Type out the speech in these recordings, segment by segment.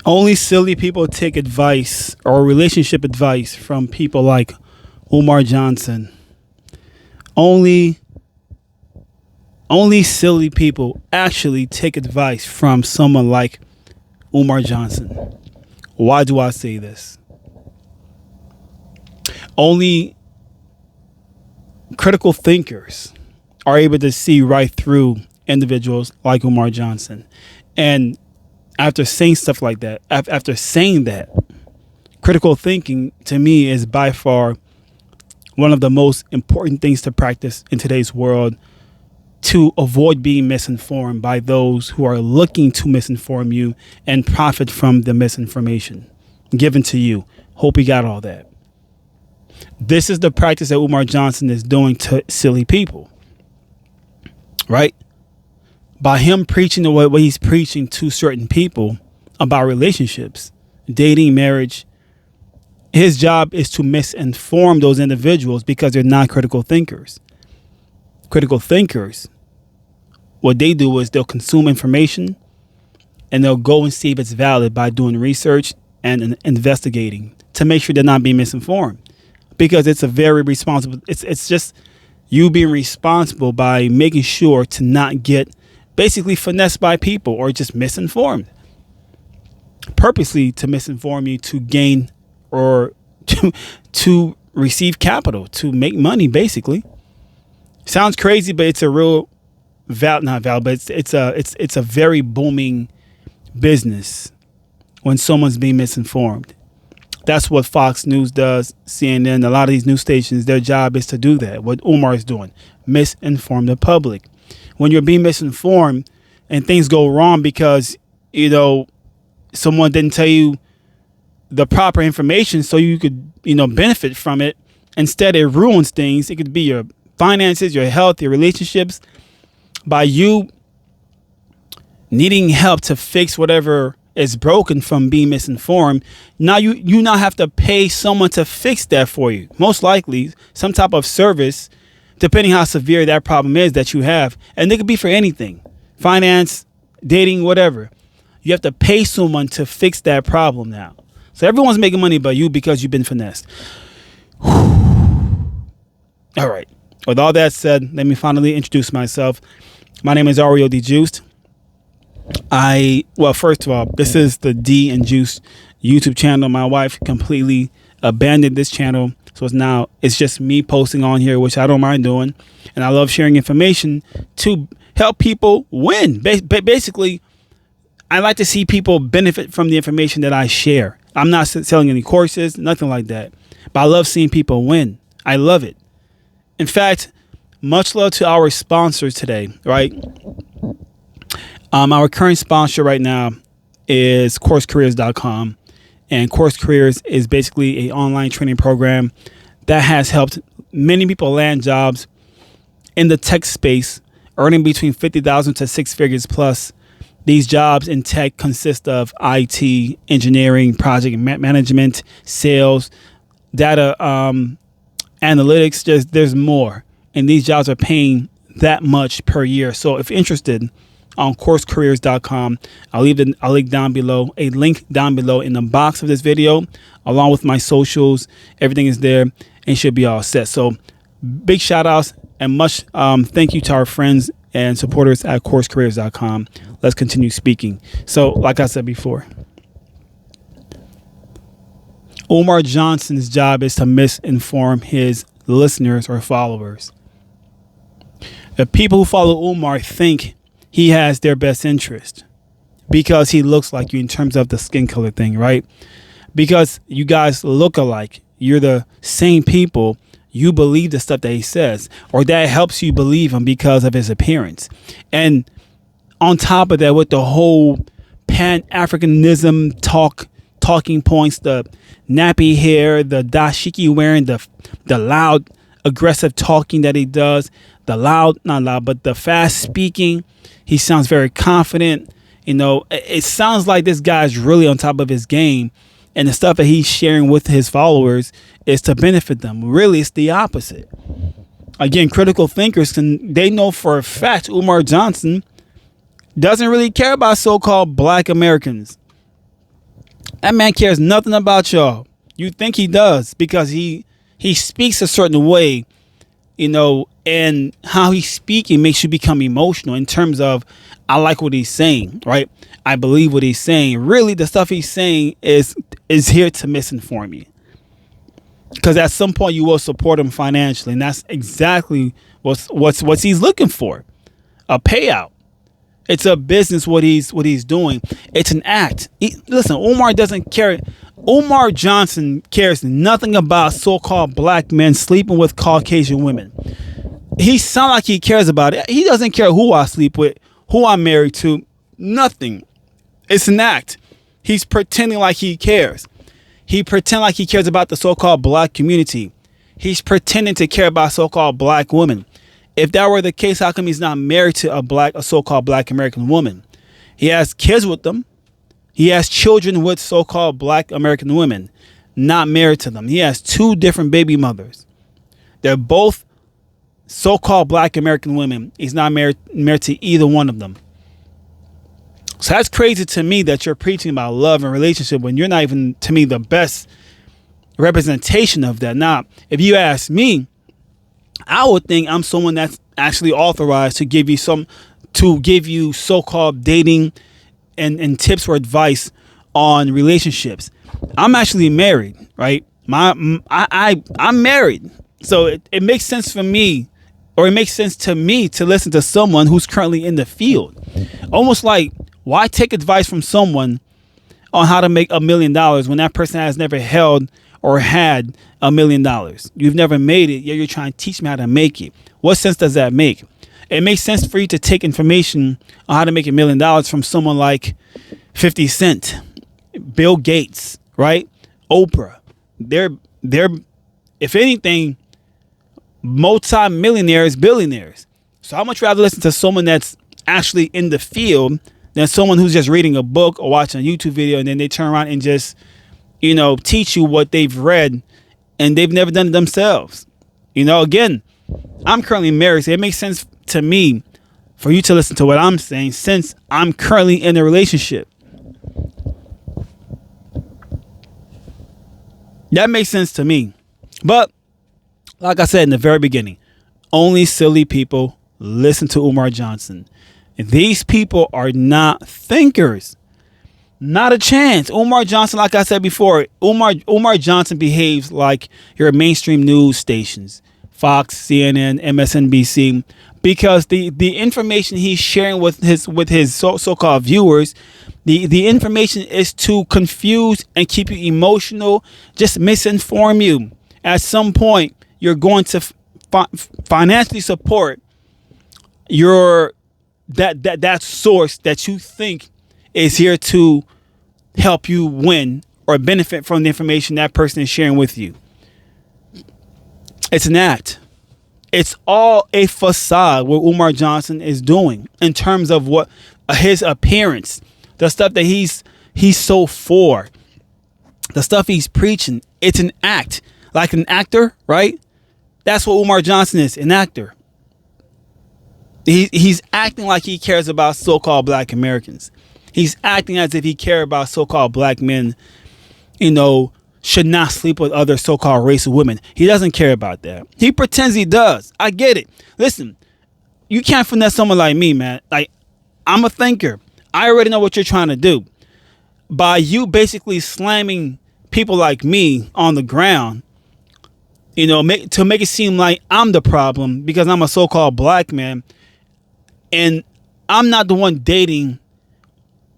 Only silly people take advice or relationship advice from people like Umar Johnson. Only only silly people actually take advice from someone like Umar Johnson. Why do I say this? Only critical thinkers are able to see right through individuals like Umar Johnson. And after saying stuff like that, after saying that, critical thinking to me is by far one of the most important things to practice in today's world to avoid being misinformed by those who are looking to misinform you and profit from the misinformation given to you. Hope you got all that. This is the practice that Umar Johnson is doing to silly people, right? By him preaching the way he's preaching to certain people about relationships, dating, marriage, his job is to misinform those individuals because they're not critical thinkers. Critical thinkers, what they do is they'll consume information and they'll go and see if it's valid by doing research and investigating to make sure they're not being misinformed. Because it's a very responsible, it's just you being responsible by making sure to not get basically finessed by people or just misinformed. Purposely to misinform you to gain or to receive capital, to make money, basically. Sounds crazy, but it's a real not valid, but it's a very booming business when someone's being misinformed. That's what Fox News does, CNN, a lot of these news stations, their job is to do that. What Umar is doing, misinform the public. When you're being misinformed and things go wrong because, someone didn't tell you the proper information so you could, benefit from it. Instead, it ruins things. It could be your finances, your health, your relationships. By you needing help to fix whatever is broken from being misinformed, now you now have to pay someone to fix that for you. Most likely some type of service, depending how severe that problem is that you have. And it could be for anything, finance, dating, whatever. You have to pay someone to fix that problem now. So everyone's making money but you because you've been finessed. All right. With all that said, let me finally introduce myself. My name is Ario D. Juiced. First of all, this is the D and Juice YouTube channel. My wife completely abandoned this channel. So it's just me posting on here, which I don't mind doing. And I love sharing information to help people win. Basically, I like to see people benefit from the information that I share. I'm not selling any courses, nothing like that. But I love seeing people win. I love it. In fact, much love to our sponsors today, right? Our current sponsor right now is CourseCareers.com. And Course Careers is basically an online training program that has helped many people land jobs in the tech space, earning between $50,000 to six figures plus. These jobs in tech consist of IT, engineering, project management, sales, data analytics. There's more. And these jobs are paying that much per year. So if you're interested, on CourseCareers.com, I'll leave a link down below in the box of this video, along with my socials. Everything is there and should be all set. So big shout outs and much thank you to our friends and supporters at CourseCareers.com. Let's continue speaking. So like I said before, Umar Johnson's job is to misinform his listeners or followers. The people who follow Umar think he has their best interest because he looks like you in terms of the skin color thing, right? Because you guys look alike. You're the same people. You believe the stuff that he says, or that helps you believe him because of his appearance. And on top of that, with the whole Pan-Africanism talking points, the nappy hair, the dashiki wearing, the loud, aggressive talking that he does, the fast speaking. He sounds very confident. It sounds like this guy's really on top of his game. And the stuff that he's sharing with his followers is to benefit them. Really, it's the opposite. Again, critical thinkers, they know for a fact Umar Johnson doesn't really care about so-called black Americans. That man cares nothing about y'all. You think he does because he speaks a certain way, and how he's speaking makes you become emotional in terms of, I like what he's saying, right? I believe what he's saying. Really, the stuff he's saying is here to misinform you. Because at some point you will support him financially, and that's exactly what's he's looking for. A payout. It's a business what he's doing. It's an act. Listen, Umar doesn't care. Umar Johnson cares nothing about so-called black men sleeping with Caucasian women. He sounds like he cares about it. He doesn't care who I sleep with, who I'm married to, nothing. It's an act. He's pretending like he cares. He pretends like he cares about the so-called black community. He's pretending to care about so-called black women. If that were the case, how come he's not married to a so-called black American woman? He has kids with them. He has children with so-called black American women, not married to them. He has 2 different baby mothers. They're both so-called black American women. He's not married to either one of them. So that's crazy to me that you're preaching about love and relationship when you're not even, to me, the best representation of that. Now, if you ask me, I would think I'm someone that's actually authorized to give you so-called dating and tips or advice on relationships. I'm actually married, right? I'm married. So it makes sense for me, or it makes sense to me to listen to someone who's currently in the field. Almost like, why take advice from someone on how to make $1 million when that person has never held or had $1 million? You've never made it, yet you're trying to teach me how to make it. What sense does that make? It makes sense for you to take information on how to make $1 million from someone like 50 Cent, Bill Gates, right? Oprah. They're if anything, multi-millionaires, billionaires. So how much rather listen to someone that's actually in the field than someone who's just reading a book or watching a YouTube video, and then they turn around and just, teach you what they've read and they've never done it themselves. Again, I'm currently married, so it makes sense to me for you to listen to what I'm saying since I'm currently in a relationship. That makes sense to me. But like I said in the very beginning, only silly people listen to Umar Johnson. These people are not thinkers. Not a chance. Umar Johnson, like I said before, Umar Johnson behaves like your mainstream news stations, Fox, CNN, MSNBC, because the information he's sharing with his so-called viewers, the information is to confuse and keep you emotional, just misinform you. At some point, you're going to financially support that source that you think is here to help you win or benefit from the information that person is sharing with you. It's an act. It's all a facade what Umar Johnson is doing in terms of what his appearance, the stuff that he's so for, the stuff he's preaching. It's an act, like an actor, right? That's what Umar Johnson is, an actor. He's acting like he cares about so-called black Americans. He's acting as if he cares about so-called black men, should not sleep with other so-called race of women. He doesn't care about that. He pretends he does. I get it. Listen, you can't finesse someone like me, man. Like, I'm a thinker. I already know what you're trying to do. By you basically slamming people like me on the ground, to make it seem like I'm the problem because I'm a so-called black man and I'm not the one dating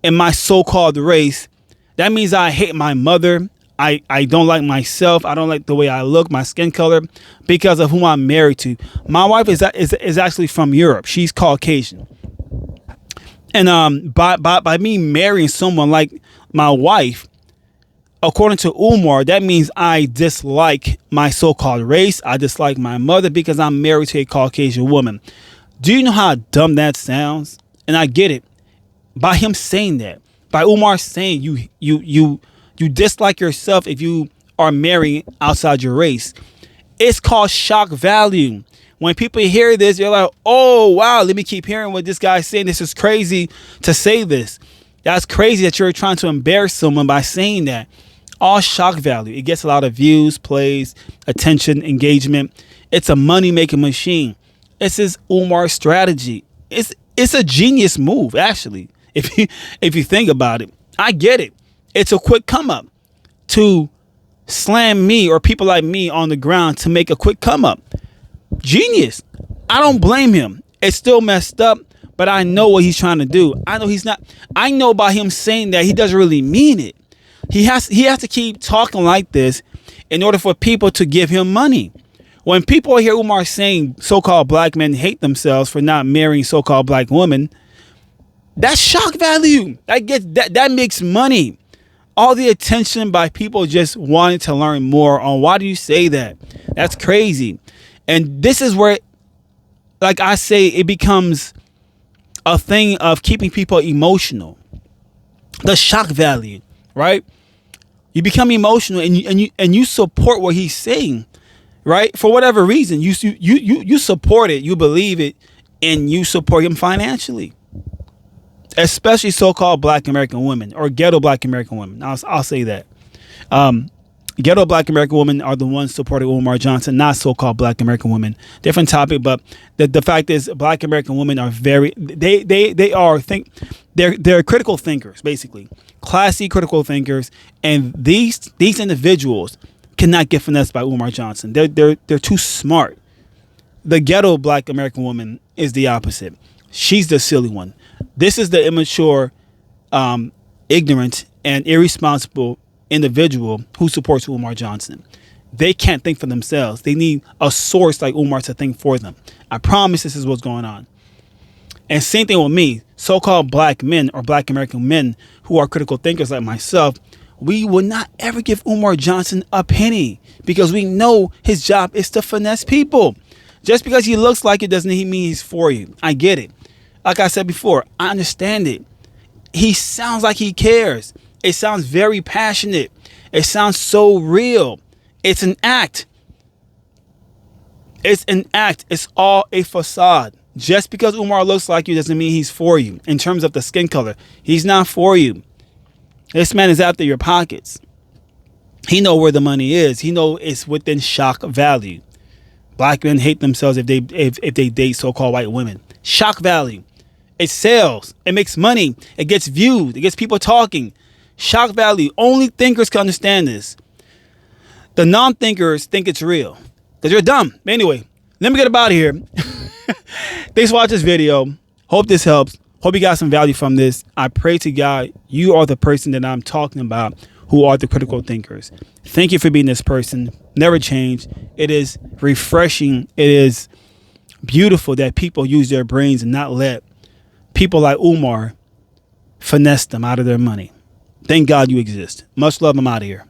in my so-called race. That means I hate my mother. I don't like myself. I don't like the way I look, my skin color, because of who I'm married to. My wife is actually from Europe. She's Caucasian. And by me marrying someone like my wife, according to Umar, that means I dislike my so-called race. I dislike my mother because I'm married to a Caucasian woman. Do you know how dumb that sounds? And I get it. By him saying that, by Umar saying you dislike yourself if you are marrying outside your race, it's called shock value. When people hear this, you're like, oh, wow, let me keep hearing what this guy's saying. This is crazy to say this. That's crazy that you're trying to embarrass someone by saying that. All shock value. It gets a lot of views, plays, attention, engagement. It's a money-making machine. It's his Umar strategy. It's a genius move, actually. If you think about it, I get it. It's a quick come up to slam me or people like me on the ground to make a quick come up. Genius. I don't blame him. It's still messed up, but I know what he's trying to do. I know by him saying that he doesn't really mean it. He has to keep talking like this in order for people to give him money. When people hear Umar saying so-called black men hate themselves for not marrying so-called black women, that's shock value. That makes money. All the attention by people just wanting to learn more on why do you say that? That's crazy. And this is where, like I say, it becomes a thing of keeping people emotional. The shock value, right? You become emotional and you support what he's saying, right? For whatever reason, you support it, you believe it, and you support him financially. Especially so-called black American women or ghetto black American women. I'll say that. Ghetto black American women are the ones supporting Umar Johnson, not so-called black American women. Different topic, but the fact is black American women are they're critical thinkers, basically. Classy critical thinkers, and these individuals cannot get finessed by Umar Johnson. They're too smart. The ghetto black American woman is the opposite. She's the silly one. This is the immature, ignorant, and irresponsible individual who supports Umar Johnson. They can't think for themselves. They need a source like Umar to think for them. I promise this is what's going on. And same thing with me, so-called black men or black American men who are critical thinkers like myself. We will not ever give Umar Johnson a penny because we know his job is to finesse people. Just because he looks like it doesn't mean he's for you. I get it. Like I said before, I understand it. He sounds like he cares. It sounds very passionate. It sounds so real. It's an act. It's an act. It's all a facade. Just because Umar looks like you doesn't mean he's for you. In terms of the skin color, he's not for you. This man is after your pockets. He know where the money is. He know it's within shock value. Black men hate themselves if they date so-called white women. Shock value. It sells. It makes money. It gets viewed. It gets people talking. Shock value. Only thinkers can understand this. The non-thinkers think it's real because you're dumb. But anyway, let me get up out of here. Thanks for watching this video. Hope this helps. Hope you got some value from this. I pray to God you are the person that I'm talking about who are the critical thinkers. Thank you for being this person. Never change. It is refreshing. It is beautiful that people use their brains and not let people like Umar finesse them out of their money. Thank God you exist. Much love. I'm out of here.